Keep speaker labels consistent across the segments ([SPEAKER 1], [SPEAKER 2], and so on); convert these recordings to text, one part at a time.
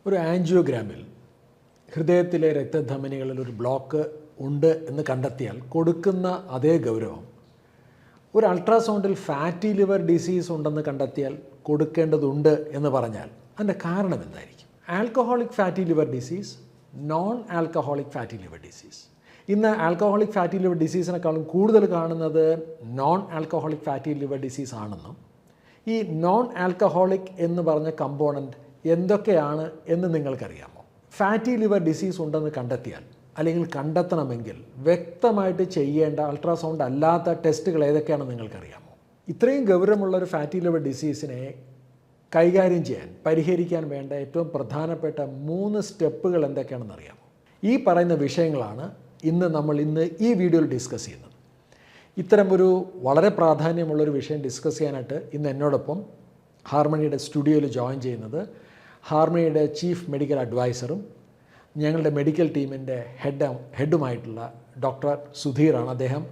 [SPEAKER 1] ഒരു ആൻജിയോഗ്രാമിൽ ഹൃദയത്തിലെ രക്തധമനികളിൽ ഒരു ബ്ലോക്ക് ഉണ്ട് എന്ന് കണ്ടെത്തിയാൽ കൊടുക്കുന്ന അതേ ഗൗരവം ഒരു അൾട്രാസൗണ്ടിൽ ഫാറ്റി ലിവർ ഡിസീസ് ഉണ്ടെന്ന് കണ്ടെത്തിയാൽ കൊടുക്കേണ്ടതുണ്ട് എന്ന് പറഞ്ഞാൽ അതിൻ്റെ കാരണം എന്തായിരിക്കും? Alcoholic fatty liver disease, non alcoholic fatty liver disease. ഇന്ന് ആൽക്കഹോളിക് ഫാറ്റി ലിവർ ഡിസീസിനേക്കാളും കൂടുതൽ കാണുന്നത് non alcoholic fatty liver disease ആണെന്നും ഈ നോൺ ആൽക്കഹോളിക് എന്ന് പറഞ്ഞ കമ്പോണൻറ്റ് എന്തൊക്കെയാണ് എന്ന് നിങ്ങൾക്കറിയാമോ? ഫാറ്റി ലിവർ ഡിസീസ് ഉണ്ടെന്ന് കണ്ടെത്തിയാൽ അല്ലെങ്കിൽ കണ്ടെത്തണമെങ്കിൽ വ്യക്തമായിട്ട് ചെയ്യേണ്ട അൾട്രാസൗണ്ട് അല്ലാത്ത ടെസ്റ്റുകൾ ഏതൊക്കെയാണെന്ന് നിങ്ങൾക്കറിയാമോ? ഇത്രയും ഗൗരവമുള്ളൊരു ഫാറ്റി ലിവർ ഡിസീസിനെ കൈകാര്യം ചെയ്യാൻ, പരിഹരിക്കാൻ വേണ്ട ഏറ്റവും പ്രധാനപ്പെട്ട 3 സ്റ്റെപ്പുകൾ എന്തൊക്കെയാണെന്ന് അറിയാമോ? ഈ പറയുന്ന വിഷയങ്ങളാണ് നമ്മൾ ഈ വീഡിയോയിൽ ഡിസ്കസ് ചെയ്യുന്നത്. ഇത്തരമൊരു വളരെ പ്രാധാന്യമുള്ളൊരു വിഷയം ഡിസ്കസ് ചെയ്യാനായിട്ട് ഇന്ന് എന്നോടൊപ്പം ഹാർമണിയുടെ സ്റ്റുഡിയോയിൽ ജോയിൻ ചെയ്യുന്നത് ഹാർമണിയുടെ ചീഫ് മെഡിക്കൽ അഡ്വൈസറും ഞങ്ങളുടെ മെഡിക്കൽ ടീമിൻ്റെ ഹെഡുമായിട്ടുള്ള ഡോക്ടർ സുധീറാണ്. അദ്ദേഹം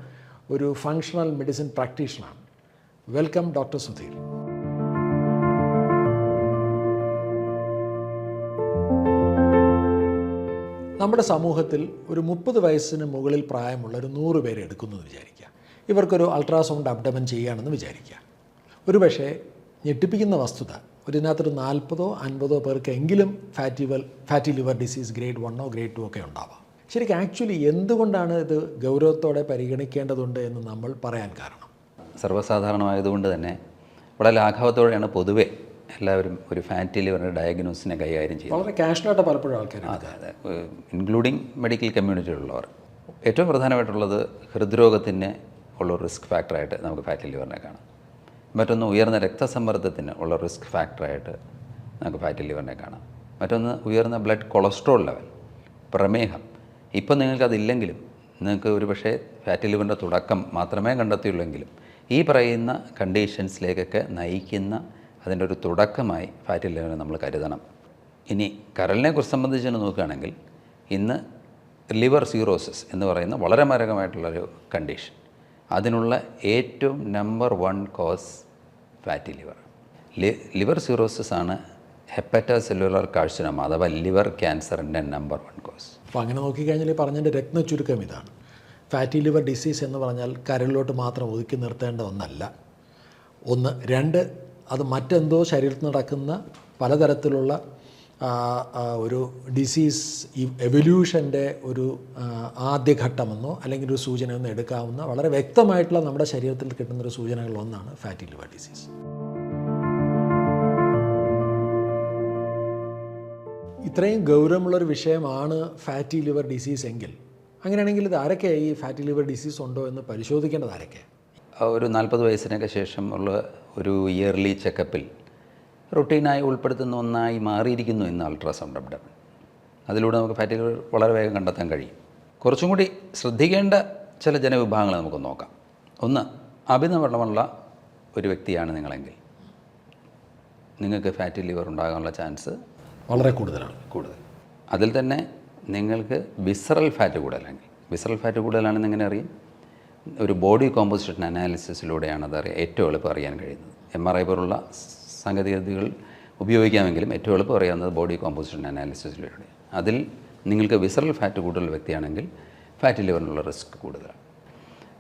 [SPEAKER 1] ഒരു ഫങ്ഷണൽ മെഡിസിൻ പ്രാക്ടീഷണറാണ്. Welcome doctor Sudheer. നമ്മുടെ സമൂഹത്തിൽ ഒരു 30 വയസ്സിന് മുകളിൽ പ്രായമുള്ള ഒരു 100 പേരെ എടുക്കുന്നു എന്ന് വിചാരിക്കുക. ഇവർക്കൊരു അൾട്രാസൗണ്ട് അബ്ഡമൻ ചെയ്യുകയാണെന്ന് വിചാരിക്കുക. ഒരുപക്ഷെ ഞെട്ടിപ്പിക്കുന്ന വസ്തുത ഇതിനകത്തൊരു 40-50 പേർക്കെങ്കിലും fatty liver disease grade 1 grade 2 ഒക്കെ ഉണ്ടാവാം. ശരിക്കും ആക്ച്വലി എന്തുകൊണ്ടാണ് ഇത് ഗൗരവത്തോടെ പരിഗണിക്കേണ്ടതുണ്ട് എന്ന് നമ്മൾ പറയാൻ കാരണം?
[SPEAKER 2] സർവ്വസാധാരണമായതുകൊണ്ട് തന്നെ വളരെ ലാഘവത്തോടെയാണ് പൊതുവെ എല്ലാവരും ഒരു ഫാറ്റി ലിവറിൻ്റെ ഡയഗ്നോസിനെ കൈകാര്യം ചെയ്യുന്നത്.
[SPEAKER 1] വളരെ കാഷ്വലായിട്ട് പലപ്പോഴും ആൾക്കാർ,
[SPEAKER 2] അതെ, ഇൻക്ലൂഡിങ് മെഡിക്കൽ കമ്മ്യൂണിറ്റിയിലുള്ളവർ. ഏറ്റവും പ്രധാനമായിട്ടുള്ളത് ഹൃദ്രോഗത്തിന് ഉള്ള റിസ്ക് ഫാക്ടറായിട്ട് നമുക്ക് ഫാറ്റി ലിവറിനെ കാണാം. മറ്റൊന്ന് ഉയർന്ന രക്തസമ്മർദ്ദത്തിന് ഉള്ള റിസ്ക് ഫാക്ടറായിട്ട് നമുക്ക് ഫാറ്റി ലിവറിനെ കാണാം. മറ്റൊന്ന് ഉയർന്ന ബ്ലഡ് കൊളസ്ട്രോൾ ലെവൽ, പ്രമേഹം. ഇപ്പം നിങ്ങൾക്കതില്ലെങ്കിലും നിങ്ങൾക്ക് ഒരു പക്ഷേ ഫാറ്റി ലിവറിൻ്റെ തുടക്കം മാത്രമേ കണ്ടെത്തിയുള്ളെങ്കിലും ഈ പറയുന്ന കണ്ടീഷൻസിലേക്കൊക്കെ നയിക്കുന്ന അതിൻ്റെ ഒരു തുടക്കമായി ഫാറ്റി ലിവറിനെ നമ്മൾ കരുതണം. ഇനി കരളിനെ കുറിച്ച് സംബന്ധിച്ച് നോക്കുകയാണെങ്കിൽ ഇന്ന് ലിവർ സീറോസിസ് എന്ന് പറയുന്ന വളരെ മാരകമായിട്ടുള്ളൊരു കണ്ടീഷൻ, അതിനുള്ള ഏറ്റവും number 1 cause fatty liver. Liver cirrhosis ആണ് ഹെപ്പറ്റോസെല്ലുലാർ കാർസിനോമ അഥവാ ലിവർ ക്യാൻസറിൻ്റെ നമ്പർ 1 കോസ്.
[SPEAKER 1] അപ്പോൾ അങ്ങനെ നോക്കിക്കഴിഞ്ഞാൽ പറഞ്ഞതിൻ്റെ രത്ന ചുരുക്കം ഇതാണ്: ഫാറ്റി ലിവർ ഡിസീസ് എന്ന് പറഞ്ഞാൽ കരളിലോട്ട് മാത്രം ഒതുക്കി നിർത്തേണ്ട ഒന്നല്ല. 1. 2, അത് മറ്റെന്തോ ശരീരത്തിൽ നടക്കുന്ന പലതരത്തിലുള്ള ഒരു ഡിസീസ് എവല്യൂഷൻ്റെ ഒരു ആദ്യഘട്ടമെന്നോ അല്ലെങ്കിൽ ഒരു സൂചനയെന്നോ എടുക്കാവുന്ന വളരെ വ്യക്തമായിട്ടുള്ള നമ്മുടെ ശരീരത്തിൽ കിട്ടുന്നൊരു സൂചനകളൊന്നാണ് ഫാറ്റി ലിവർ ഡിസീസ്. ഇത്രയും ഗൗരവമുള്ളൊരു വിഷയമാണ് ഫാറ്റി ലിവർ ഡിസീസ് എങ്കിൽ അങ്ങനെയാണെങ്കിൽ ഇത് ആരൊക്കെയാണ് ഈ ഫാറ്റി ലിവർ ഡിസീസ് ഉണ്ടോ എന്ന് പരിശോധിക്കേണ്ടത് ആരൊക്കെയാണ്?
[SPEAKER 2] ഒരു 40 വയസ്സിനൊക്കെ ശേഷം ഉള്ള ഒരു ഇയർലി ചെക്കപ്പിൽ റുട്ടീനായി ഉൾപ്പെടുത്തുന്ന ഒന്നായി മാറിയിരിക്കുന്നു ഇന്ന് അൾട്രാസൗണ്ട് അബ്ഡമൻ. അതിലൂടെ നമുക്ക് ഫാറ്റി ലിവർ വളരെ വേഗം കണ്ടെത്താൻ കഴിയും. കുറച്ചും കൂടി ശ്രദ്ധിക്കേണ്ട ചില ജനവിഭാഗങ്ങൾ നമുക്ക് നോക്കാം. 1, അഭിനവമുള്ള ഒരു വ്യക്തിയാണ് നിങ്ങളെങ്കിൽ നിങ്ങൾക്ക് ഫാറ്റി ലിവർ ഉണ്ടാകാനുള്ള ചാൻസ്
[SPEAKER 1] വളരെ കൂടുതലാണ്.
[SPEAKER 2] അതിൽ തന്നെ നിങ്ങൾക്ക് വിസറൽ ഫാറ്റ് കൂടുതലാണെന്ന് എങ്ങനെ അറിയും? ഒരു ബോഡി കോമ്പോസിഷൻ അനാലിസിസിലൂടെയാണ് ഏറ്റവും എളുപ്പം അറിയാൻ കഴിയുന്നത്. MRI പോലുള്ള സാങ്കേതികവിദ്യകൾ ഉപയോഗിക്കാമെങ്കിലും ഏറ്റവും എളുപ്പം അറിയാവുന്നത് ബോഡി കോമ്പോസിഷൻ അനാലിസിസിലൂടെ. അതിൽ നിങ്ങൾക്ക് വിസറൽ ഫാറ്റ് കൂടുതലുള്ള വ്യക്തിയാണെങ്കിൽ ഫാറ്റി ലിവറിനുള്ള റിസ്ക് കൂടുതലാണ്.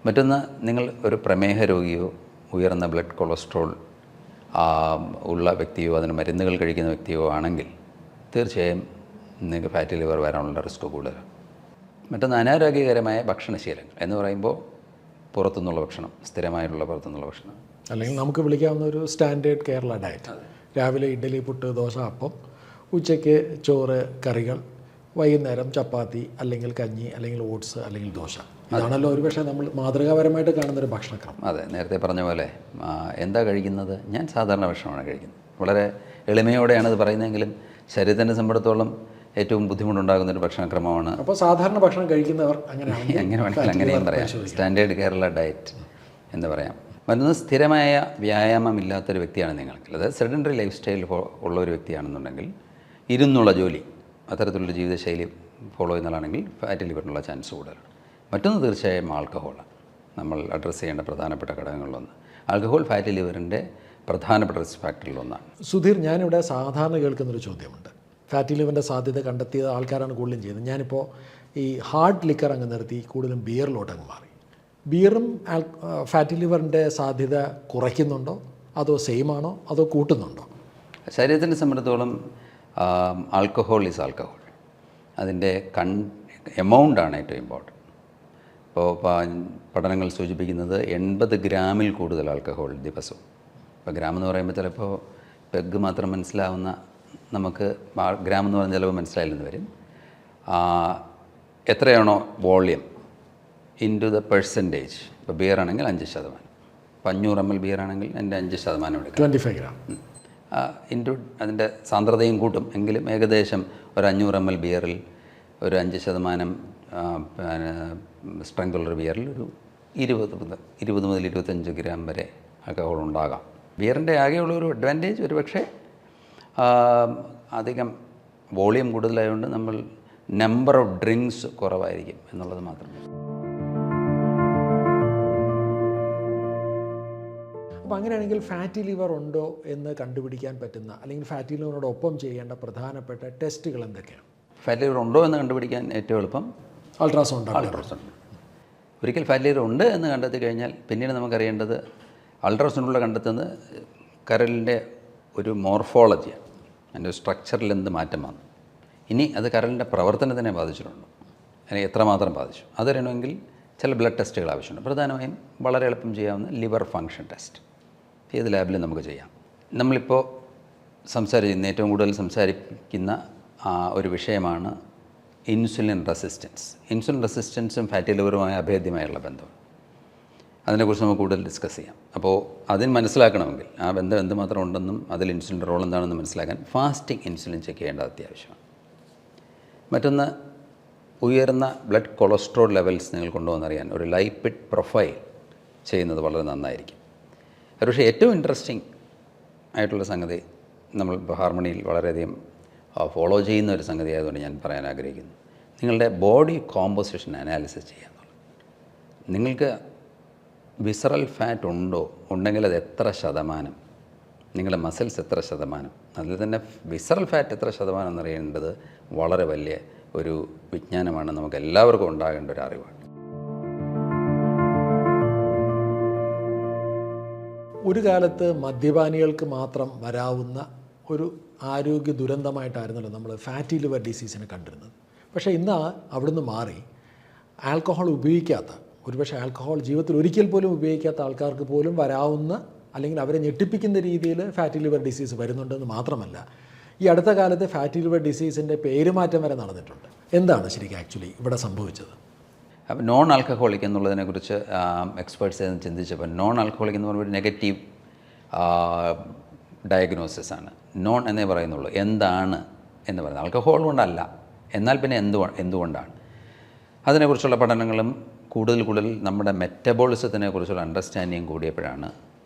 [SPEAKER 2] മറ്റൊന്ന്, നിങ്ങൾ ഒരു പ്രമേഹ രോഗിയോ ഉയർന്ന ബ്ലഡ് കൊളസ്ട്രോൾ ഉള്ള വ്യക്തിയോ അതിന് മരുന്നുകൾ കഴിക്കുന്ന വ്യക്തിയോ ആണെങ്കിൽ തീർച്ചയായും നിങ്ങൾക്ക് ഫാറ്റി ലിവർ വരാനുള്ള റിസ്ക് കൂടുതലാണ്. മറ്റൊന്ന്, അനാരോഗ്യകരമായ ഭക്ഷണശീലങ്ങൾ എന്ന് പറയുമ്പോൾ പുറത്തുനിന്നുള്ള ഭക്ഷണം, സ്ഥിരമായിട്ടുള്ള പുറത്തുനിന്നുള്ള ഭക്ഷണം,
[SPEAKER 1] അല്ലെങ്കിൽ നമുക്ക് വിളിക്കാവുന്ന ഒരു സ്റ്റാൻഡേർഡ് കേരള ഡയറ്റ്. രാവിലെ ഇഡ്ഡലി, പുട്ട്, ദോശ, അപ്പം, ഉച്ചയ്ക്ക് ചോറ്, കറികൾ, വൈകുന്നേരം ചപ്പാത്തി അല്ലെങ്കിൽ കഞ്ഞി അല്ലെങ്കിൽ ഓട്സ് അല്ലെങ്കിൽ ദോശ. ഇതാണല്ലോ ഒരുപക്ഷെ നമ്മൾ മാതൃകാപരമായിട്ട് കാണുന്നൊരു ഭക്ഷണക്രമം.
[SPEAKER 2] അതെ, നേരത്തെ പറഞ്ഞ പോലെ എന്താ കഴിക്കുന്നത്? ഞാൻ സാധാരണ ഭക്ഷണമാണ് കഴിക്കുന്നത്. വളരെ എളിമയോടെയാണ് ഇത് പറയുന്നതെങ്കിലും ശരീരത്തിനെ സംബന്ധിച്ചിടത്തോളം ഏറ്റവും ബുദ്ധിമുട്ടുണ്ടാകുന്നൊരു ഭക്ഷണക്രമമാണ്.
[SPEAKER 1] അപ്പോൾ സാധാരണ ഭക്ഷണം കഴിക്കുന്നവർ
[SPEAKER 2] അങ്ങനെ വേണമെങ്കിൽ അങ്ങനെയും പറയാം. സ്റ്റാൻഡേർഡ് കേരള ഡയറ്റ് എന്ന് പറയാം. മറ്റൊന്ന്, സ്ഥിരമായ വ്യായാമമില്ലാത്തൊരു വ്യക്തിയാണ് നിങ്ങൾക്ക്, അതായത് സെഡൻറ്ററി ലൈഫ് സ്റ്റൈൽ ഉള്ള ഒരു വ്യക്തിയാണെന്നുണ്ടെങ്കിൽ, ഇരുന്നുള്ള ജോലി, അത്തരത്തിലുള്ള ജീവിതശൈലി ഫോളോ ചെയ്യുന്നതാണെങ്കിൽ ഫാറ്റി ലിവറിനുള്ള ചാൻസ് കൂടുതലാണ്. മറ്റൊന്ന് തീർച്ചയായും ആൽക്കഹോളാണ്. നമ്മൾ അഡ്രസ്സ് ചെയ്യേണ്ട പ്രധാനപ്പെട്ട ഘടകങ്ങളിലൊന്ന്. ആൽക്കഹോൾ ഫാറ്റി ലിവറിൻ്റെ പ്രധാനപ്പെട്ട റിസ്ക് ഫാക്ടറിലൊന്നാണ്.
[SPEAKER 1] സുധീർ, ഞാനിവിടെ സാധാരണ കേൾക്കുന്നൊരു ചോദ്യമുണ്ട്. ഫാറ്റി ലിവറിൻ്റെ സാധ്യത കണ്ടെത്തിയത് ആൾക്കാരാണ് കൂടുതലും ചെയ്യുന്നത്. ഞാനിപ്പോൾ ഈ ഹാർഡ് ലിക്കർ അങ്ങ് നിർത്തി കൂടുതലും ബിയറിലോട്ട് അങ്ങ് മാറി. ബിയറും ഫാറ്റി ലിവറിൻ്റെ സാധ്യത കുറയ്ക്കുന്നുണ്ടോ, അതോ സെയിം ആണോ, അതോ കൂട്ടുന്നുണ്ടോ?
[SPEAKER 2] ശരീരത്തിനെ സംബന്ധിച്ചിടത്തോളം ആൽക്കഹോൾ ഈസ് ആൽക്കഹോൾ. അതിൻ്റെ എമൗണ്ടാണ് ഏറ്റവും ഇമ്പോർട്ടൻറ്റ്. ഇപ്പോൾ പഠനങ്ങൾ സൂചിപ്പിക്കുന്നത് 80 ഗ്രാമിൽ കൂടുതൽ ആൽക്കഹോൾ ദിവസവും. ഇപ്പോൾ ഗ്രാം എന്ന് പറയുമ്പോൾ ചിലപ്പോൾ പെഗ് മാത്രം മനസ്സിലാവുന്ന നമുക്ക് ഗ്രാം എന്ന് പറഞ്ഞാൽ ചിലപ്പോൾ മനസ്സിലായില്ലെന്ന് വരും. എത്രയാണോ വോള്യം ഇൻറ്റു ദ പെർസെൻറ്റേജ്. ഇപ്പോൾ ബിയർ ആണെങ്കിൽ 5%, ഇപ്പോൾ 500 ml ബിയർ ആണെങ്കിൽ എൻ്റെ 5% എടുക്കാം.
[SPEAKER 1] 25 ഗ്രാം
[SPEAKER 2] ഇൻറ്റു അതിൻ്റെ സാന്ദ്രതയും കൂട്ടും. എങ്കിലും ഏകദേശം ഒരു 500 ml ബിയറിൽ ഒരു 5% സ്ട്രെങ്തുള്ളൊരു ബിയറിൽ ഒരു 20 മുതൽ 25 ഗ്രാം വരെ ആൽക്കഹോൾ ഉണ്ടാകാം. ബിയറിൻ്റെ ആകെയുള്ളൊരു അഡ്വാൻറ്റേജ് ഒരു പക്ഷേ അധികം വോളിയം കൂടുതലായതുകൊണ്ട് നമ്മൾ നമ്പർ ഓഫ് ഡ്രിങ്ക്സ് കുറവായിരിക്കും എന്നുള്ളത് മാത്രമേ.
[SPEAKER 1] അപ്പോൾ അങ്ങനെയാണെങ്കിൽ ഫാറ്റി ലിവർ ഉണ്ടോ എന്ന് കണ്ടുപിടിക്കാൻ പറ്റുന്ന, അല്ലെങ്കിൽ ഫാറ്റി ലിവറിനോടൊപ്പം ചെയ്യേണ്ട പ്രധാനപ്പെട്ട ടെസ്റ്റുകൾ എന്തൊക്കെയാണ്?
[SPEAKER 2] ഫാറ്റി ലിവർ ഉണ്ടോ എന്ന് കണ്ടുപിടിക്കാൻ ഏറ്റവും എളുപ്പം
[SPEAKER 1] അൾട്രാസൗണ്ട്.
[SPEAKER 2] ഒരിക്കൽ ഫാറ്റി ലിവർ ഉണ്ട് എന്ന് കണ്ടെത്തി കഴിഞ്ഞാൽ പിന്നീട് നമുക്കറിയേണ്ടത് അൾട്രാസൗണ്ടിലൂടെ കണ്ടെത്തുന്നത് കരളിൻ്റെ ഒരു മോർഫോളജിയാണ്. അതിൻ്റെ സ്ട്രക്ചറിൽ എന്ത് മാറ്റം വന്നു, ഇനി അത് കരളിൻ്റെ പ്രവർത്തനത്തിനെ ബാധിച്ചിട്ടുണ്ടോ, അതിനെ എത്രമാത്രം ബാധിച്ചു, അതറിയണമെങ്കിൽ ചില ബ്ലഡ് ടെസ്റ്റുകൾ ആവശ്യമുണ്ട്. പ്രധാനമായും വളരെ എളുപ്പം ചെയ്യാവുന്ന ലിവർ ഫങ്ഷൻ ടെസ്റ്റ് ഏത് ലാബിലും നമുക്ക് ചെയ്യാം. നമ്മളിപ്പോൾ സംസാരിക്കുന്ന ഏറ്റവും കൂടുതൽ സംസാരിക്കുന്ന ഒരു വിഷയമാണ് ഇൻസുലിൻ റെസിസ്റ്റൻസ്. ഇൻസുലിൻ റെസിസ്റ്റൻസും ഫാറ്റി ലിവറുമായി അഭേദ്യമായുള്ള ബന്ധം. അതിനെക്കുറിച്ച് നമുക്ക് കൂടുതൽ ഡിസ്കസ് ചെയ്യാം. അപ്പോൾ അതിന് മനസ്സിലാക്കണമെങ്കിൽ ആ ബന്ധം എന്തുമാത്രം ഉണ്ടെന്നും അതിൽ ഇൻസുലിൻ്റെ റോൾ എന്താണെന്ന് മനസ്സിലാക്കാൻ ഫാസ്റ്റിംഗ് ഇൻസുലിൻ ചെക്ക് ചെയ്യേണ്ടത് അത്യാവശ്യമാണ്. മറ്റൊന്ന്, ഉയർന്ന ബ്ലഡ് കൊളസ്ട്രോൾ ലെവൽസ് നിങ്ങൾ കൊണ്ടുവന്നറിയാൻ ഒരു ലൈപ്പിഡ് പ്രൊഫൈൽ ചെയ്യുന്നത് വളരെ നന്നായിരിക്കും. പക്ഷേ ഏറ്റവും ഇൻട്രസ്റ്റിംഗ് ആയിട്ടുള്ള സംഗതി നമ്മൾ ഹാർമണിയിൽ വളരെയധികം ഫോളോ ചെയ്യുന്ന ഒരു സംഗതി ആയതുകൊണ്ട് ഞാൻ പറയാൻ ആഗ്രഹിക്കുന്നു. നിങ്ങളുടെ ബോഡി കോമ്പോസിഷൻ അനാലിസിസ് ചെയ്യാന്നുള്ളത്. നിങ്ങൾക്ക് വിസറൽ ഫാറ്റ് ഉണ്ടോ, ഉണ്ടെങ്കിൽ അത് എത്ര ശതമാനം, നിങ്ങളുടെ മസിൽസ് എത്ര ശതമാനം, അതിൽ തന്നെ വിസറൽ ഫാറ്റ് എത്ര ശതമാനം എന്നറിയേണ്ടത് വളരെ വലിയ ഒരു വിജ്ഞാനമാണ്. നമുക്ക് എല്ലാവർക്കും ഉണ്ടാകേണ്ട ഒരു അറിവാണ്.
[SPEAKER 1] ഒരു കാലത്ത് മദ്യപാനികൾക്ക് മാത്രം വരാവുന്ന ഒരു ആരോഗ്യ ദുരന്തമായിട്ടായിരുന്നല്ലോ നമ്മൾ ഫാറ്റി ലിവർ ഡിസീസിനെ കണ്ടിരുന്നത്. പക്ഷേ ഇന്ന് അവിടുന്ന് മാറി ആൽക്കഹോൾ ഉപയോഗിക്കാത്ത, ഒരുപക്ഷെ ആൽക്കഹോൾ ജീവിതത്തിൽ ഒരിക്കൽ പോലും ഉപയോഗിക്കാത്ത ആൾക്കാർക്ക് പോലും വരാവുന്ന, അല്ലെങ്കിൽ അവരെ ഞെട്ടിപ്പിക്കുന്ന രീതിയിൽ ഫാറ്റി ലിവർ ഡിസീസ് വരുന്നുണ്ടെന്ന് മാത്രമല്ല, ഈ അടുത്ത കാലത്ത് ഫാറ്റി ലിവർ ഡിസീസിൻ്റെ പേരുമാറ്റം വരെ നടന്നിട്ടുണ്ട്. എന്താണ് ശരിക്കും ആക്ച്വലി ഇവിടെ സംഭവിച്ചത്?
[SPEAKER 2] അപ്പോൾ നോൺ ആൽക്കഹോളിക് എന്നുള്ളതിനെക്കുറിച്ച് എക്സ്പേർട്സ് ചിന്തിച്ചപ്പോൾ നോൺ ആൽക്കഹോളിക് എന്ന് പറയുമ്പോൾ ഒരു നെഗറ്റീവ് ഡയഗ്നോസിസ് ആണ്. നോൺ എന്നേ പറയുന്നുള്ളൂ. എന്താണ് എന്ന് പറയുന്നത് ആൽക്കഹോൾ കൊണ്ടല്ല, എന്നാൽ പിന്നെ എന്തുകൊണ്ടാണ്? അതിനെക്കുറിച്ചുള്ള പഠനങ്ങളും കൂടുതൽ നമ്മുടെ മെറ്റബോളിസത്തിനെ കുറിച്ചുള്ള അണ്ടർസ്റ്റാൻഡിങ് കൂടിയപ്പോഴാണ്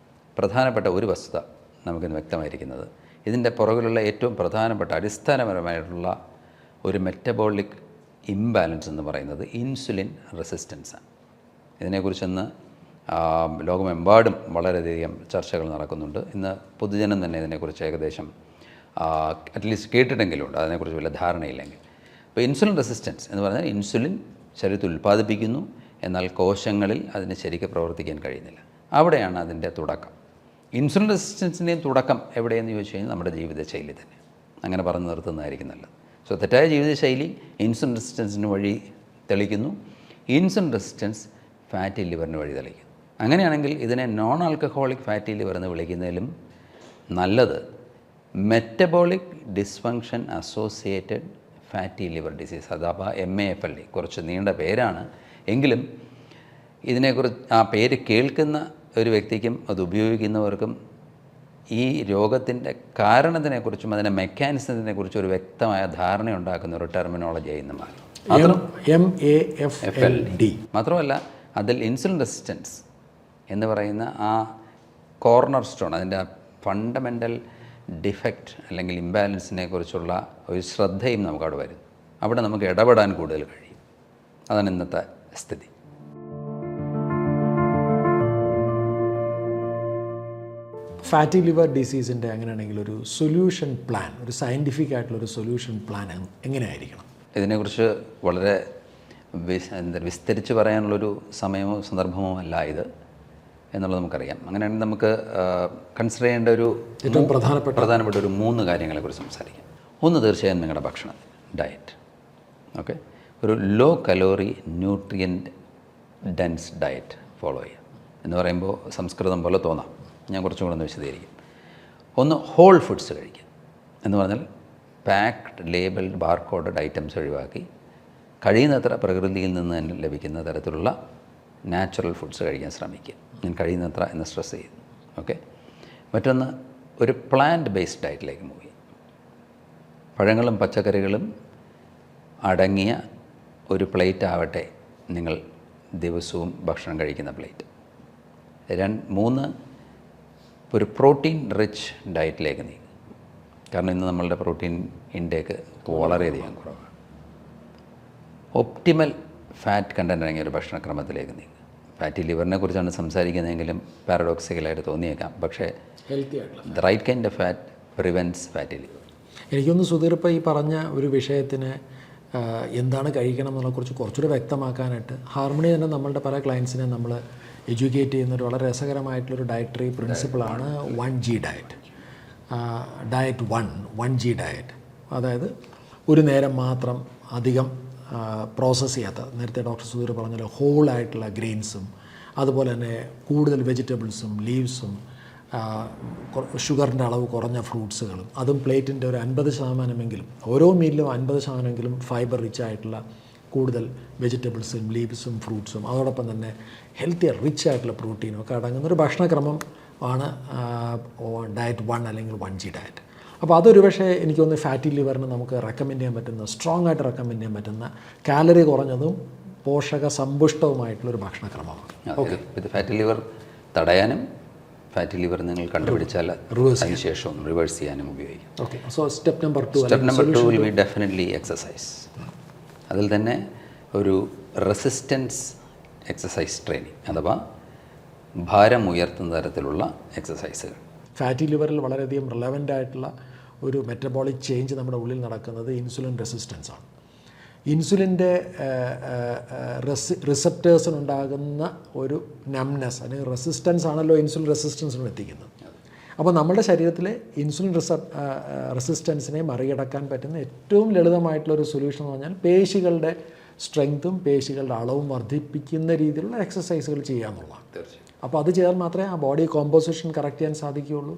[SPEAKER 2] പ്രധാനപ്പെട്ട ഒരു വസ്തുത നമുക്കിന്ന് വ്യക്തമായിരിക്കുന്നത്. ഇതിൻ്റെ പുറകിലുള്ള ഏറ്റവും പ്രധാനപ്പെട്ട അടിസ്ഥാനപരമായിട്ടുള്ള ഒരു മെറ്റബോളിക് ഇംബാലൻസ് എന്ന് പറയുന്നത് ഇൻസുലിൻ റെസിസ്റ്റൻസാണ്. ഇതിനെക്കുറിച്ചൊന്ന് ലോകമെമ്പാടും വളരെയധികം ചർച്ചകൾ നടക്കുന്നുണ്ട്. ഇന്ന് പൊതുജനം തന്നെ ഇതിനെക്കുറിച്ച് ഏകദേശം അറ്റ്ലീസ്റ്റ് കേട്ടിട്ടെങ്കിലും ഉണ്ട്, അതിനെക്കുറിച്ച് വല്ല ധാരണയില്ലെങ്കിൽ. അപ്പോൾ ഇൻസുലിൻ റെസിസ്റ്റൻസ് എന്ന് പറഞ്ഞാൽ ഇൻസുലിൻ ശരീരത്തിൽ ഉൽപ്പാദിപ്പിക്കുന്നു, എന്നാൽ കോശങ്ങളിൽ അതിന് ശരിക്കും പ്രവർത്തിക്കാൻ കഴിയുന്നില്ല. അവിടെയാണ് അതിൻ്റെ തുടക്കം. ഇൻസുലിൻ റെസിസ്റ്റൻസിൻ്റെയും തുടക്കം എവിടെയെന്ന് ചോദിച്ചു കഴിഞ്ഞാൽ നമ്മുടെ ജീവിതശൈലി തന്നെ. അങ്ങനെ പറഞ്ഞു നിർത്തുന്നതായിരിക്കും നല്ലത്. സോ തെറ്റായ ജീവിതശൈലി ഇൻസുലിൻ റെസിസ്റ്റൻസിന് വഴി തെളിക്കുന്നു, ഇൻസുലിൻ റെസിസ്റ്റൻസ് ഫാറ്റി ലിവറിന് വഴി തെളിക്കുന്നു. അങ്ങനെയാണെങ്കിൽ ഇതിനെ നോൺ ആൽക്കഹോളിക് ഫാറ്റി ലിവർ എന്ന് വിളിക്കുന്നതിലും നല്ലത് metabolic dysfunction associated fatty liver disease, അഥവാ MAFLD. കുറച്ച് നീണ്ട പേരാണ്, എങ്കിലും ഇതിനെക്കുറിച്ച് ആ പേര് കേൾക്കുന്ന ഒരു വ്യക്തിക്കും അത് ഉപയോഗിക്കുന്നവർക്കും ഈ രോഗത്തിൻ്റെ കാരണത്തിനെക്കുറിച്ചും അതിൻ്റെ മെക്കാനിസത്തിനെക്കുറിച്ചും ഒരു വ്യക്തമായ ധാരണ ഉണ്ടാക്കുന്ന ഒരു ടെർമിനോളജിയായി ഇന്ന് മാറി. MAFLD മാത്രമല്ല, അതിൽ ഇൻസുലിൻ റെസിസ്റ്റൻസ് എന്ന് പറയുന്ന ആ കോർണർ സ്റ്റോൺ, അതിൻ്റെ ഫണ്ടമെൻ്റൽ ഡിഫക്റ്റ് അല്ലെങ്കിൽ ഇംബാലൻസിനെ കുറിച്ചുള്ള ഒരു ശ്രദ്ധയും നമുക്കവിടെ വരും. അവിടെ നമുക്ക് ഇടപെടാൻ കൂടുതൽ കഴിയും. അതാണ് ഇന്നത്തെ സ്ഥിതി.
[SPEAKER 1] ഫാറ്റി ലിവർ ഡിസീസിൻ്റെ അങ്ങനെയാണെങ്കിൽ ഒരു സൊല്യൂഷൻ പ്ലാൻ, ഒരു സയൻറ്റിഫിക് ആയിട്ടുള്ളൊരു സൊല്യൂഷൻ പ്ലാൻ എങ്ങനെയായിരിക്കണം?
[SPEAKER 2] ഇതിനെക്കുറിച്ച് വളരെ വിസ്തരിച്ച് പറയാനുള്ളൊരു സമയമോ സന്ദർഭമോ അല്ല ഇത് എന്നുള്ളത് നമുക്കറിയാം. അങ്ങനെയാണെങ്കിൽ നമുക്ക് കൺസിഡർ ചെയ്യേണ്ട ഒരു
[SPEAKER 1] ഏറ്റവും
[SPEAKER 2] പ്രധാനപ്പെട്ട ഒരു 3 കാര്യങ്ങളെക്കുറിച്ച് സംസാരിക്കാം. ഒന്ന് തീർച്ചയായും നിങ്ങളുടെ ഭക്ഷണം, ഡയറ്റ്. ഓക്കെ, ഒരു low calorie nutrient dense diet follow ചെയ്യുക എന്ന് പറയുമ്പോൾ സംസ്കൃതം പോലെ തോന്നാം. ഞാൻ കുറച്ചും കൂടെ ഒന്ന് വിശദീകരിക്കും. ഒന്ന് ഹോൾ ഫുഡ്സ് കഴിക്കുക എന്ന് പറഞ്ഞാൽ പാക്ഡ് ലേബിൾഡ് ബാർകോഡഡ് ഐറ്റംസ് ഒഴിവാക്കി കഴിയുന്നത്ര പ്രകൃതിയിൽ നിന്ന് തന്നെ ലഭിക്കുന്ന തരത്തിലുള്ള നാച്ചുറൽ ഫുഡ്സ് കഴിക്കാൻ ശ്രമിക്കുക. ഞാൻ കഴിയുന്നത്ര എന്ന് സ്ട്രെസ് ചെയ്യുന്നു. ഓക്കെ, മറ്റൊന്ന് ഒരു പ്ലാന്റ് ബേസ്ഡ് ഡയറ്റിലേക്ക് മൂവ് ചെയ്യും. പഴങ്ങളും പച്ചക്കറികളും അടങ്ങിയ ഒരു പ്ലേറ്റ് ആവട്ടെ നിങ്ങൾ ദിവസവും ഭക്ഷണം കഴിക്കുന്ന പ്ലേറ്റ്. 3 ഒരു പ്രോട്ടീൻ റിച്ച് ഡയറ്റിലേക്ക് നീങ്ങും. കാരണം ഇന്ന് നമ്മളുടെ പ്രോട്ടീൻ ഇൻടേക്ക് വളരെയധികം കുറവാണ്. ഒപ്റ്റിമൽ ഫാറ്റ് കണ്ടൻറ്റ് അടങ്ങിയ ഒരു ഭക്ഷണക്രമത്തിലേക്ക് നീങ്ങും. ഫാറ്റി ലിവറിനെ കുറിച്ചാണ് സംസാരിക്കുന്നതെങ്കിലും പാരഡോക്സിക്കലായിട്ട് തോന്നിയേക്കാം, പക്ഷേ
[SPEAKER 1] ഹെൽത്തി ആയിട്ടുള്ള
[SPEAKER 2] the right kind of fat prevents fatty liver.
[SPEAKER 1] എനിക്കൊന്ന് സുധീർ ഇപ്പോൾ ഈ പറഞ്ഞ ഒരു വിഷയത്തിന് എന്താണ് കഴിക്കണം എന്നുള്ളതിനെക്കുറിച്ച് കുറച്ചുകൂടെ വ്യക്തമാക്കാനായിട്ട് ഹാർമണി തന്നെ നമ്മളുടെ പല ക്ലയൻസിനെ നമ്മൾ എഡ്യൂക്കേറ്റ് ചെയ്യുന്ന ഒരു വളരെ രസകരമായിട്ടുള്ളൊരു ഡയറ്ററി പ്രിൻസിപ്പിളാണ് 1G diet. Diet 1G diet, അതായത് ഒരു നേരം മാത്രം അധികം പ്രോസസ്സ് ചെയ്യാത്ത, നേരത്തെ ഡോക്ടർ സുധീർ പറഞ്ഞല്ലോ, ഹോളായിട്ടുള്ള ഗ്രെയിൻസും അതുപോലെ തന്നെ കൂടുതൽ വെജിറ്റബിൾസും ലീവ്സും ഷുഗറിൻ്റെ അളവ് കുറഞ്ഞ ഫ്രൂട്ട്സുകളും, അതും പ്ലേറ്റിൻ്റെ ഒരു 50%, ഓരോ മീലിലും 50% ഫൈബർ റിച്ച് ആയിട്ടുള്ള കൂടുതൽ വെജിറ്റബിൾസും ലീവ്സും ഫ്രൂട്ട്സും അതോടൊപ്പം തന്നെ ഹെൽത്തി റിച്ച് ആയിട്ടുള്ള പ്രോട്ടീനും ഒക്കെ അടങ്ങുന്നൊരു ഭക്ഷണക്രമം ആണ് ഡയറ്റ് 1 അല്ലെങ്കിൽ 1G ഡയറ്റ്. അപ്പോൾ അതൊരു പക്ഷേ എനിക്ക് തോന്നുന്നു ഫാറ്റി ലിവറിന് നമുക്ക് റെക്കമെൻഡ് ചെയ്യാൻ പറ്റുന്ന, സ്ട്രോങ് ആയിട്ട് റെക്കമെൻഡ് ചെയ്യാൻ പറ്റുന്ന, കാലറി കുറഞ്ഞതും പോഷക സമ്പുഷ്ടവുമായിട്ടുള്ളൊരു ഭക്ഷണക്രമമാണ്.
[SPEAKER 2] ഓക്കെ, ഇത് ഫാറ്റി ലിവർ തടയാനും ഫാറ്റി ലിവർ നിങ്ങൾ കണ്ടുപിടിച്ചാൽ അതിനുശേഷം റിവേഴ്സ് ചെയ്യാനും ഉപയോഗിക്കും.
[SPEAKER 1] Okay, so step number
[SPEAKER 2] 2 will be definitely exercise. അതിൽ തന്നെ ഒരു റെസിസ്റ്റൻസ് എക്സസൈസ് ട്രെയിനിങ് അഥവാ ഭാരം ഉയർത്തുന്ന തരത്തിലുള്ള എക്സസൈസുകൾ.
[SPEAKER 1] ഫാറ്റി ലിവറിൽ വളരെയധികം റിലവൻ്റ് ആയിട്ടുള്ള ഒരു മെറ്റബോളിക് ചേഞ്ച് നമ്മുടെ ഉള്ളിൽ നടക്കുന്നത് ഇൻസുലിൻ റെസിസ്റ്റൻസ് ആണ്. ഇൻസുലിൻ്റെ റിസപ്റ്റേഴ്സിനുണ്ടാകുന്ന ഒരു നംനെസ് അല്ലെങ്കിൽ റെസിസ്റ്റൻസ് ആണല്ലോ ഇൻസുലിൻ റെസിസ്റ്റൻസിനും എത്തിക്കുന്നത്. അപ്പോൾ നമ്മുടെ ശരീരത്തിലെ ഇൻസുലിൻ റെസിസ്റ്റൻസിനെ മറികടക്കാൻ പറ്റുന്ന ഏറ്റവും ലളിതമായിട്ടുള്ളൊരു സൊല്യൂഷൻ എന്ന് പറഞ്ഞാൽ പേശികളുടെ സ്ട്രെങ്ത്തും പേശികളുടെ അളവും വർദ്ധിപ്പിക്കുന്ന രീതിയിലുള്ള എക്സസൈസുകൾ ചെയ്യുക എന്നുള്ളതാണ്. അപ്പോൾ അത് ചെയ്താൽ മാത്രമേ ആ ബോഡി കോമ്പോസിഷൻ കറക്റ്റ് ചെയ്യാൻ സാധിക്കുകയുള്ളൂ,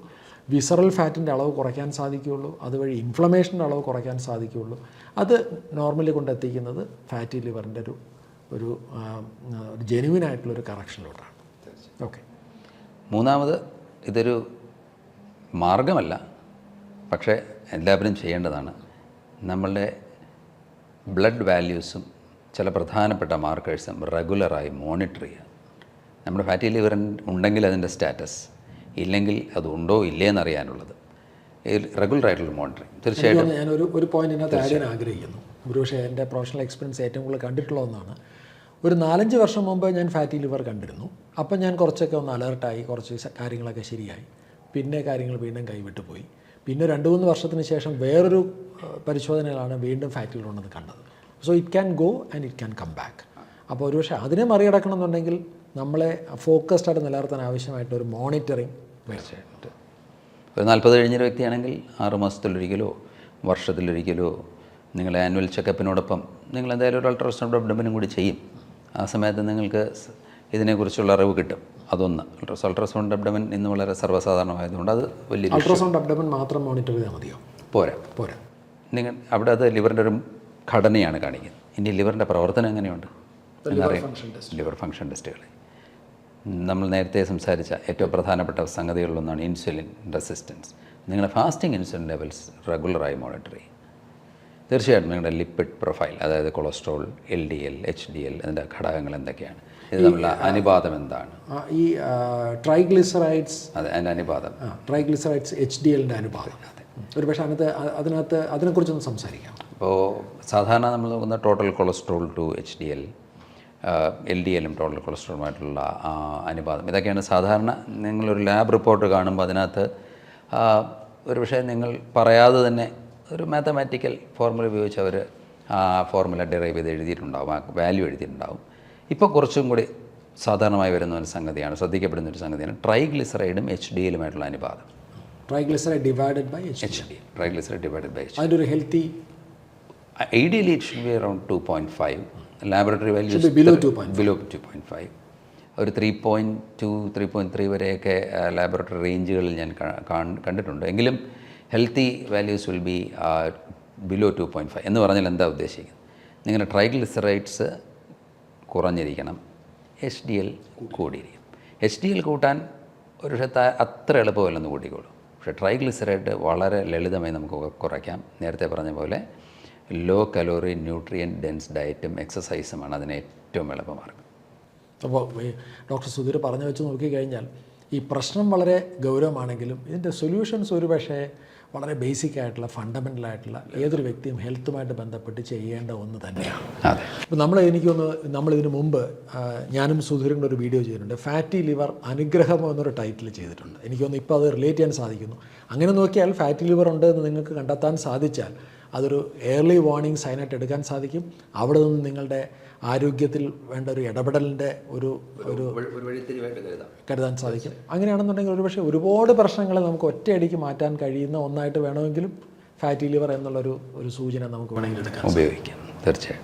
[SPEAKER 1] വിസറൽ ഫാറ്റിൻ്റെ അളവ് കുറയ്ക്കാൻ സാധിക്കുകയുള്ളൂ, അതുവഴി ഇൻഫ്ലമേഷൻ്റെ അളവ് കുറയ്ക്കാൻ സാധിക്കുകയുള്ളൂ. അത് നോർമലി കൊണ്ടെത്തിക്കുന്നത് ഫാറ്റി ലിവറിൻ്റെ ഒരു ജെനുവിൻ ആയിട്ടുള്ളൊരു കറക്ഷനിലോട്ടാണ്. ഓക്കെ,
[SPEAKER 2] മൂന്നാമത് ഇതൊരു മാർഗമല്ല, പക്ഷേ എല്ലാവരും ചെയ്യേണ്ടതാണ്. നമ്മളുടെ ബ്ലഡ് വാല്യൂസും ചില പ്രധാനപ്പെട്ട മാർക്കേഴ്സും റെഗുലറായി മോണിറ്റർ ചെയ്യുക. നമ്മുടെ ഫാറ്റി ലിവർ ഉണ്ടെങ്കിൽ അതിൻ്റെ സ്റ്റാറ്റസ്, ഇല്ലെങ്കിൽ അതുണ്ടോ ഇല്ലേ എന്നറിയാനുള്ളത് റെഗുലറായിട്ടുള്ള മോണിറ്ററിങ്. തീർച്ചയായിട്ടും
[SPEAKER 1] ഞാൻ ഒരു പോയിന്റ് ഇതിനകത്ത് ആഡ് ചെയ്യാൻ ആഗ്രഹിക്കുന്നു. ഒരുപക്ഷെ എൻ്റെ പ്രൊഫഷണൽ എക്സ്പീരിയൻസ് ഏറ്റവും കൂടുതൽ കണ്ടിട്ടുള്ള ഒന്നാണ്. ഒരു 4-5 വർഷം മുമ്പ് ഞാൻ ഫാറ്റി ലിവർ കണ്ടിരുന്നു. അപ്പം ഞാൻ കുറച്ചൊക്കെ ഒന്ന് അലേർട്ടായി, കുറച്ച് കാര്യങ്ങളൊക്കെ ശരിയായി. പിന്നെ കാര്യങ്ങൾ വീണ്ടും കൈവിട്ടു പോയി. പിന്നെ 2-3 വർഷത്തിന് ശേഷം വേറൊരു പരിശോധനയിലാണ് വീണ്ടും ഫാറ്റി ലിവർ ഉണ്ടെന്ന് കണ്ടത്. So it can go and it can come back. അപ്പോൾ ഒരുപക്ഷെ അതിനെ മറികടക്കണം എന്നുണ്ടെങ്കിൽ നമ്മളെ ഫോക്കസ്ഡായിട്ട് നിലനിർത്താൻ ആവശ്യമായിട്ടൊരു മോണിറ്ററിങ്
[SPEAKER 2] തീർച്ചയായിട്ടും. ഒരു 40 കഴിഞ്ഞൊരു വ്യക്തിയാണെങ്കിൽ 6 മാസത്തിലൊരിക്കലോ വർഷത്തിലൊരിക്കലോ നിങ്ങളെ ആനുവൽ ചെക്കപ്പിനോടൊപ്പം നിങ്ങൾ എന്തായാലും ഒരു അൾട്രാസൗണ്ട് അബ്ഡോമിനും കൂടി ചെയ്യും. ആ സമയത്ത് നിങ്ങൾക്ക് ഇതിനെക്കുറിച്ചുള്ള അറിവ് കിട്ടും. അതൊന്ന് അൾട്രാസൗണ്ട് അബ്ഡോമിൻ ഇന്ന് വളരെ സർവ്വസാധാരണമായതുകൊണ്ട് അത് വലിയ
[SPEAKER 1] അൾട്രാസൗണ്ട് അബ്ഡോമിൻ മാത്രം മോണിറ്റർ ചെയ്താൽ മതിയോ?
[SPEAKER 2] പോരാ. നിങ്ങൾ അവിടെ അത് ലിവറിൻ്റെ ഒരു ഘടനയാണ് കാണിക്കുന്നത്. ഇനി ലിവറിൻ്റെ പ്രവർത്തനം എങ്ങനെയുണ്ട് എന്നറിയാം. ലിവർ ഫങ്ഷൻ ടെസ്റ്റുകൾ നമ്മൾ നേരത്തെ സംസാരിച്ച ഏറ്റവും പ്രധാനപ്പെട്ട സംഗതികളിലൊന്നാണ് ഇൻസുലിൻ റെസിസ്റ്റൻസ്. നിങ്ങളുടെ ഫാസ്റ്റിംഗ് ഇൻസുലിൻ ലെവൽസ് റെഗുലറായി മോണിറ്റർ ചെയ്യും. തീർച്ചയായിട്ടും നിങ്ങളുടെ ലിപ്പിഡ് പ്രൊഫൈൽ, അതായത് കൊളസ്ട്രോൾ, LDL, HDL, അതിൻ്റെ ഘടകങ്ങൾ എന്തൊക്കെയാണ്, ഇത് തമ്മിലുള്ള അനുപാതം എന്താണ്,
[SPEAKER 1] ഈ ട്രൈഗ്ലിസറൈഡ്സ്,
[SPEAKER 2] അതെ അതിൻ്റെ അനുപാതം,
[SPEAKER 1] ട്രൈഗ്ലിസറൈഡ്സ് HDLൻ്റെ അനുപാതം. ഒരു പക്ഷേ അതിനകത്ത് അതിനെക്കുറിച്ചൊന്ന് സംസാരിക്കാം.
[SPEAKER 2] അപ്പോൾ സാധാരണ നമ്മൾ നോക്കുന്ന ടോട്ടൽ കൊളസ്ട്രോൾ ടു HDL, LDL-ഉം ടോട്ടൽ കൊളസ്ട്രോളുമായിട്ടുള്ള അനുപാതം. ഇതൊക്കെയാണ് സാധാരണ നിങ്ങളൊരു ലാബ് റിപ്പോർട്ട് കാണുമ്പോൾ അതിനകത്ത് ഒരു പക്ഷേ നിങ്ങൾ പറയാതെ തന്നെ ഒരു മാത്തമാറ്റിക്കൽ ഫോർമുല ഉപയോഗിച്ച് അവർ ആ ഫോർമുല ഡിറൈവ് ചെയ്ത് എഴുതിയിട്ടുണ്ടാവും, ആ വാല്യൂ എഴുതിയിട്ടുണ്ടാവും. ഇപ്പോൾ കുറച്ചും കൂടി സാധാരണമായി വരുന്ന ഒരു സംഗതിയാണ്, ശ്രദ്ധിക്കപ്പെടുന്ന ഒരു സംഗതിയാണ് ട്രൈഗ്ലിസറൈഡും HDL-ഉമായിട്ടുള്ള അനുപാതം.
[SPEAKER 1] Triglyceride divided by
[SPEAKER 2] HDL, triglyceride divided by HDL.
[SPEAKER 1] അതിൻ്റെ ഒരു healthy
[SPEAKER 2] Ideally it should be around 2.5. Laboratory value
[SPEAKER 1] should be below 2.5.
[SPEAKER 2] Below 2.5. ഒരു 3.2, 3.3 വരെയൊക്കെ ലാബറട്ടറി റേഞ്ചുകളിൽ ഞാൻ കണ്ടിട്ടുണ്ട്. എങ്കിലും healthy values will be below 2.5 എന്ന് പറഞ്ഞാൽ എന്താ ഉദ്ദേശിക്കുന്നത്? നിങ്ങളുടെ ട്രൈഗ്ലിസറൈഡ്സ് കുറഞ്ഞിരിക്കണം, HDL കൂടിയിരിക്കും. HDL കൂട്ടാൻ ഒരു പക്ഷേ അത്ര എളുപ്പമല്ലെന്ന് കൂട്ടിക്കോളൂ. പക്ഷേ ട്രൈഗ്ലിസറൈഡ് വളരെ ലളിതമായി നമുക്ക് കുറയ്ക്കാം. നേരത്തെ പറഞ്ഞ പോലെ ലോ കലോറി ന്യൂട്രിയൻ ഡെൻസ് ഡയറ്റും എക്സസൈസുമാണ് അതിന് ഏറ്റവും എളുപ്പമാർഗം.
[SPEAKER 1] അപ്പോൾ ഡോക്ടർ സുധീർ പറഞ്ഞു വെച്ച് നോക്കിക്കഴിഞ്ഞാൽ ഈ പ്രശ്നം വളരെ ഗൗരവമാണെങ്കിലും ഇതിൻ്റെ സൊല്യൂഷൻസ് ഒരു പക്ഷേ വളരെ ബേസിക് ആയിട്ടുള്ള ഫണ്ടമെൻ്റലായിട്ടുള്ള ഏതൊരു വ്യക്തിയും ഹെൽത്തുമായിട്ട് ബന്ധപ്പെട്ട് ചെയ്യേണ്ട ഒന്ന് തന്നെയാണ്.
[SPEAKER 2] അതെ.
[SPEAKER 1] അപ്പോൾ നമ്മളിതിനു മുമ്പ് ഞാനും സുധീറിൻ്റെ ഒരു വീഡിയോ ചെയ്തിട്ടുണ്ട്. ഫാറ്റി ലിവർ അനുഗ്രഹമോ എന്നൊരു ടൈറ്റിൽ ചെയ്തിട്ടുണ്ട്. എനിക്കൊന്ന് ഇപ്പോൾ അത് റിലേറ്റ് ചെയ്യാൻ സാധിക്കുന്നു. അങ്ങനെ നോക്കിയാൽ ഫാറ്റി ലിവർ ഉണ്ട് എന്ന് നിങ്ങൾക്ക് കണ്ടെത്താൻ സാധിച്ചാൽ അതൊരു ഏർലി വാർണിംഗ് സൈനായിട്ട് എടുക്കാൻ സാധിക്കും. അവിടെ നിന്ന് നിങ്ങളുടെ ആരോഗ്യത്തിൽ വേണ്ട ഒരു ഇടപെടലിൻ്റെ ഒരു കരുതാൻ സാധിക്കും. അങ്ങനെയാണെന്നുണ്ടെങ്കിൽ ഒരുപക്ഷെ ഒരുപാട് പ്രശ്നങ്ങളെ നമുക്ക് ഒറ്റയടിക്ക് മാറ്റാൻ കഴിയുന്ന ഒന്നായിട്ട് വേണമെങ്കിലും ഫാറ്റി ലിവർ എന്നുള്ളൊരു സൂചന നമുക്ക് വേണമെങ്കിൽ എടുക്കാം,
[SPEAKER 2] ഉപയോഗിക്കാം. തീർച്ചയായും.